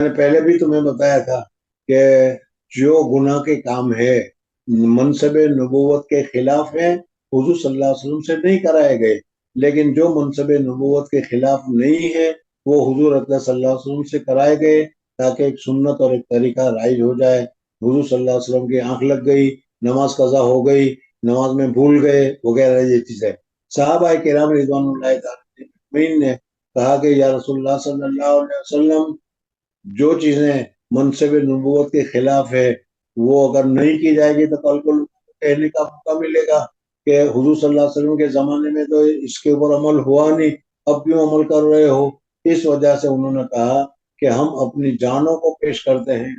میں نے پہلے بھی تمہیں بتایا تھا کہ جو گناہ کے کام ہے منصب نبوت کے خلاف ہے، حضور صلی اللہ علیہ وسلم سے نہیں کرائے گئے، لیکن جو منصب نبوت کے خلاف نہیں ہے وہ حضور اقدس صلی اللہ علیہ وسلم سے کرائے گئے، تاکہ ایک سنت اور ایک طریقہ رائج ہو جائے۔ حضور صلی اللہ علیہ وسلم کی آنکھ لگ گئی، نماز قضا ہو گئی، نماز میں بھول گئے وغیرہ، یہ چیزیں صحابہ کرام رضوان اللہ تعالی اجمعین نے کہا کہ یا رسول اللہ صلی اللہ علیہ وسلم، جو چیزیں منصب نبوت کے خلاف ہے وہ اگر نہیں کی جائے گی تو کل کو کہنے کا موقع ملے گا کہ حضور صلی اللہ علیہ وسلم کے زمانے میں تو اس کے اوپر عمل ہوا نہیں، اب کیوں عمل کر رہے ہو؟ اس وجہ سے انہوں نے کہا کہ ہم اپنی جانوں کو پیش کرتے ہیں،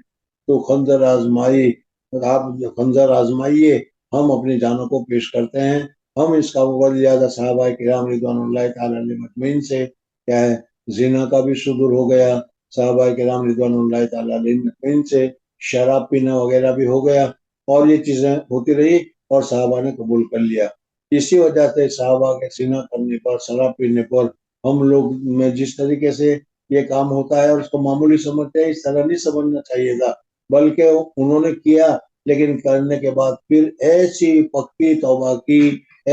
تو خنزر آزمائی، آپ خنزر آزمائیے، ہم اپنی جانوں کو پیش کرتے ہیں۔ ہم اس کا لہٰذا صحابہ کرام رضوان اللہ تعالی علیہ مجمعین سے کیا ہے، زنا کا بھی صدور ہو گیا، صحابہ کرام رضوان اللہ تعالی علیہ سے شراب پینا وغیرہ بھی ہو گیا، اور یہ چیزیں ہوتی رہی اور صحابہ نے قبول کر لیا۔ اسی وجہ سے صحابہ کے زنا کرنے پر، شراب پینے پر ہم لوگ میں جس طریقے سے یہ کام ہوتا ہے اور اس کو معمولی سمجھتے ہیں، اس طرح نہیں سمجھنا چاہیے تھا، بلکہ انہوں نے کیا، لیکن کرنے کے بعد پھر ایسی پکی توبہ کی،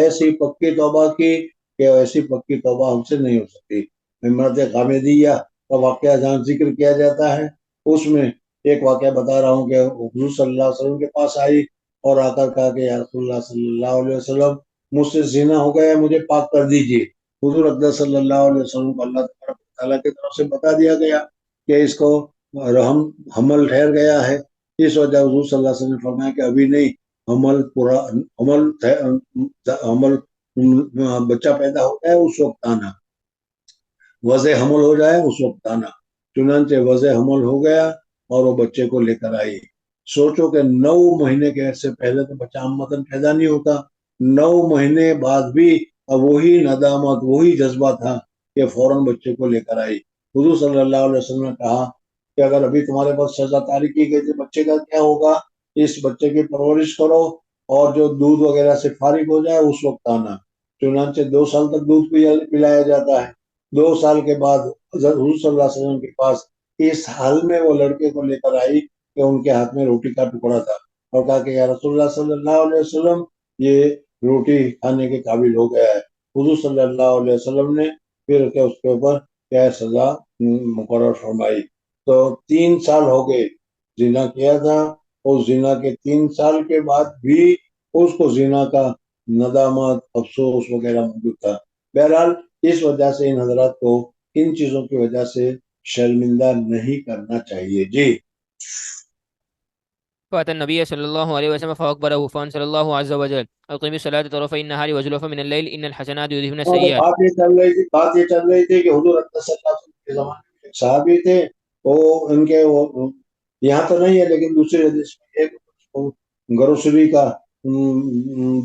ایسی پکی توبہ کی کہ ایسی پکی توبہ ہم سے نہیں ہو سکتی۔ امرت غامدیہ کا واقعہ جہاں ذکر کیا جاتا ہے، اس میں ایک واقعہ بتا رہا ہوں کہ حضور صلی اللہ علیہ وسلم کے پاس آئی اور آ کر کہا کہ یا رسول اللہ صلی اللہ علیہ وسلم، مجھ سے زنا ہو گیا، مجھے پاک کر دیجیے۔ حضور اقدس صلی اللہ علیہ وسلم کو اللہ تعالیٰ کی طرف سے بتا دیا گیا کہ اس کو حمل ٹھہر گیا ہے۔ اس وجہ حضور صلی اللہ علیہ وسلم نے فرمایا کہ ابھی نہیں، حمل پورا، حمل بچہ پیدا ہو گیا اس وقت آنا، وضع حمل ہو جائے اس وقت آنا۔ چنانچہ وضع حمل ہو گیا اور وہ بچے کو لے کر آئی۔ سوچو کہ 9 مہینے کے سے پہلے تو بچہ عامتاً پیدا نہیں ہوتا، 9 مہینے بعد بھی وہی ندامت، وہی جذبہ تھا کہ فوراً بچے کو لے کر آئی۔ حضور صلی اللہ علیہ وسلم نے کہا کہ اگر ابھی تمہارے پاس سزا طاری کی گئی تو بچے کا کیا ہوگا؟ اس بچے کی پرورش کرو اور جو دودھ وغیرہ سے فارغ ہو جائے اس وقت آنا۔ چنانچہ 2 سال تک دودھ پلایا جاتا ہے۔ 2 سال کے بعد حضور صلی اللہ علیہ وسلم کے پاس اس حال میں وہ لڑکے کو لے کر آئی کہ ان کے ہاتھ میں روٹی کا ٹکڑا تھا، اور کہا کہ یا رسول اللہ صلی اللہ علیہ وسلم، یہ روٹی کھانے کے قابل ہو گیا ہے۔ حضور صلی اللہ علیہ وسلم نے پھر اس کے اوپر کیا سزا مقرر فرمائی۔ تو 3 سال ہو گئے، زنا کیا تھا، اور زنا کے 3 سال کے بعد بھی اس کو زنا کا ندامت، افسوس وغیرہ موجود تھا۔ بہرحال اس وجہ سے ان حضرات کو ان چیزوں کی وجہ سے شرمندہ نہیں کرنا چاہیے۔ جی فأتى النبي صلى الله عليه وسلم فأخبره فأنزل الله عز وجل أقم الصلاة طرفي النهار وزلفا من الليل إن الحسنات يذهبن السيئات۔ بات یہ چل رہی تھی کہ حضور اقدس صلی اللہ علیہ وسلم کے زمانے میں ایک صحابی تھے، وہ ان کے یہاں تو نہیں ہے لیکن دوسری حدیث میں ایک گروسری کا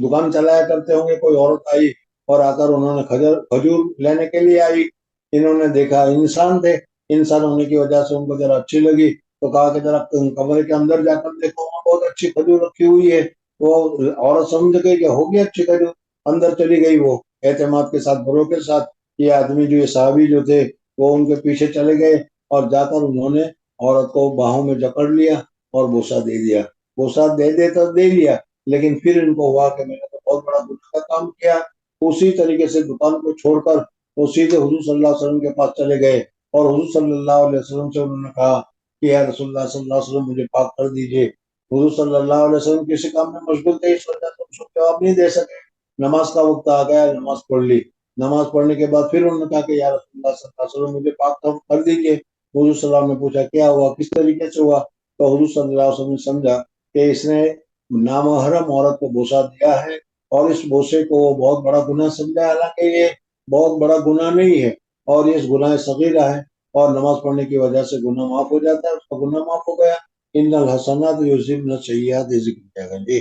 دکان چلایا کرتے ہوں گے، کوئی عورت آئی اور آ کر انہوں نے کھجور لینے کے لیے آئی۔ انہوں نے دیکھا انسان تھے، انسان ہونے کی وجہ سے ان کو ذرا اچھی لگی، تو کہا کہ ذرا کمرے کے اندر جا کر دیکھو، وہاں بہت اچھی کھجور رکھی ہوئی ہے۔ وہ عورت سمجھ گئی کہ ہوگی اچھی کھجور، اندر چلی گئی، وہ اعتماد کے ساتھ، بھرو کے ساتھ۔ یہ آدمی جو، یہ صحابی جو تھے، وہ ان کے پیچھے چلے گئے اور جا کر انہوں نے عورت کو باہوں میں جکڑ لیا اور بوسہ دے دیا۔ بوسہ دے لیا، لیکن پھر ان کو ہوا کہ میں نے تو بہت بڑا گناہ کا کام کیا۔ اسی طریقے سے دکان کو چھوڑ کر وہ سیدھے حضور صلی اللہ علیہ وسلم کے پاس چلے گئے، اور حضور صلی اللہ علیہ وسلم سے انہوں نے کہا کہ یا رسول اللہ صلی اللہ علیہ وسلم، مجھے پاک کر دیجئے۔ حضور صلی اللہ علیہ وسلم کسی کام میں مشغول تھے، اس وجہ سے اس کو جواب نہیں دے سکے۔ نماز کا وقت آ گیا، نماز پڑھ لی۔ نماز پڑھنے کے بعد پھر انہوں نے کہا کہ یا رسول اللہ صلی اللہ علیہ وسلم، مجھے پاک کر دیجئے۔ حضور صلی اللہ علیہ وسلم نے پوچھا کیا ہوا، کس طریقے سے ہوا؟ تو حضور صلی اللہ علیہ وسلم نے سمجھا کہ اس نے نامحرم عورت کو بوسہ دیا ہے، اور اس بوسے کو وہ بہت بڑا گناہ سمجھا، حالانکہ یہ بہت بڑا گناہ نہیں ہے، اور یہ گناہ صغیرہ ہے، اور نماز پڑھنے کی وجہ سے گناہ معاف ہو جاتا ہے، اس کا گناہ معاف ہو گیا۔ ان الحسنات یذہبن السیئات، ذکر کیا گیا۔ جی